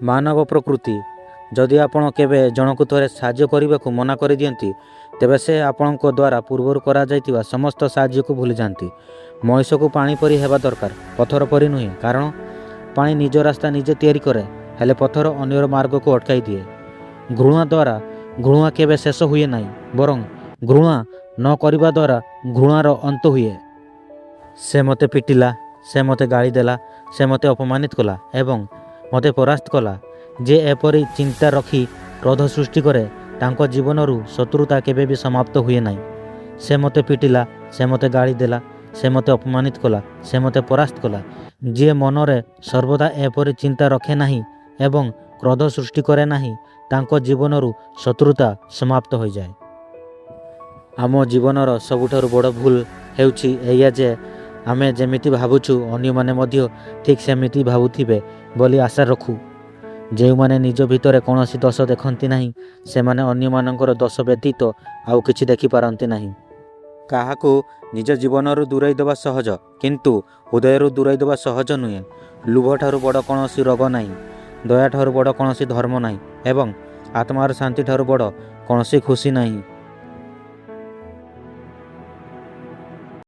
ମାନବ ପ୍ରକୃତି। ଯଦି ଆପଣ କେବେ ଜଣକୁ ଥରେ ସାହାଯ୍ୟ କରିବାକୁ ମନା କରିଦିଅନ୍ତି ତେବେ ସେ ଆପଣଙ୍କ ଦ୍ୱାରା ପୂର୍ବରୁ କରାଯାଇଥିବା ସମସ୍ତ ସାହାଯ୍ୟକୁ ଭୁଲିଯାଆନ୍ତି। ମଣିଷକୁ ପାଣି ପରି ହେବା ଦରକାର, ପଥର ପରି ନୁହେଁ। କାରଣ ପାଣି ନିଜ ରାସ୍ତା ନିଜେ ତିଆରି କରେ, ହେଲେ ପଥର ଅନ୍ୟର ମାର୍ଗକୁ ଅଟକାଇ ଦିଏ। ଘୃଣା ଦ୍ୱାରା ଘୃଣା କେବେ ଶେଷ ହୁଏ ନାହିଁ, ବରଂ ଘୃଣା ନ କରିବା ଦ୍ୱାରା ଘୃଣାର ଅନ୍ତ ହୁଏ। ସେ ମୋତେ ପିଟିଲା, ସେ ମୋତେ ଗାଳି ଦେଲା, ସେ ମୋତେ ଅପମାନିତ କଲା ଏବଂ ମୋତେ ପରାସ୍ତ କଲା। ଯେ ଏପରି ଚିନ୍ତା ରଖି କ୍ରୋଧ ସୃଷ୍ଟି କରେ ତାଙ୍କ ଜୀବନରୁ ଶତ୍ରୁତା କେବେ ବି ସମାପ୍ତ ହୁଏ ନାହିଁ। ସେ ମୋତେ ପିଟିଲା, ସେ ମୋତେ ଗାଳି ଦେଲା, ସେ ମୋତେ ଅପମାନିତ କଲା, ସେ ମୋତେ ପରାସ୍ତ କଲା। ଯିଏ ମନରେ ସର୍ବଦା ଏପରି ଚିନ୍ତା ରଖେ ନାହିଁ ଏବଂ କ୍ରୋଧ ସୃଷ୍ଟି କରେ ନାହିଁ, ତାଙ୍କ ଜୀବନରୁ ଶତ୍ରୁତା ସମାପ୍ତ ହୋଇଯାଏ। ଆମ ଜୀବନର ସବୁଠାରୁ ବଡ଼ ଭୁଲ ହେଉଛି ଏଇଆ ଯେ ଆମେ ଯେମିତି ଭାବୁଛୁ ଅନ୍ୟମାନେ ମଧ୍ୟ ଠିକ୍ ସେମିତି ଭାବୁଥିବେ ବୋଲି ଆଶା ରଖୁ। ଯେଉଁମାନେ ନିଜ ଭିତରେ କୌଣସି ଦୋଷ ଦେଖନ୍ତି ନାହିଁ ସେମାନେ ଅନ୍ୟମାନଙ୍କର ଦୋଷ ବ୍ୟତୀତ ଆଉ କିଛି ଦେଖିପାରନ୍ତି ନାହିଁ। କାହାକୁ ନିଜ ଜୀବନରୁ ଦୂରେଇ ଦେବା ସହଜ, କିନ୍ତୁ ହୃଦୟରୁ ଦୂରେଇ ଦେବା ସହଜ ନୁହେଁ। ଲୋଭଠାରୁ ବଡ଼ କୌଣସି ରୋଗ ନାହିଁ, ଦୟାଠାରୁ ବଡ଼ କୌଣସି ଧର୍ମ ନାହିଁ ଏବଂ ଆତ୍ମାର ଶାନ୍ତିଠାରୁ ବଡ଼ କୌଣସି ଖୁସି ନାହିଁ।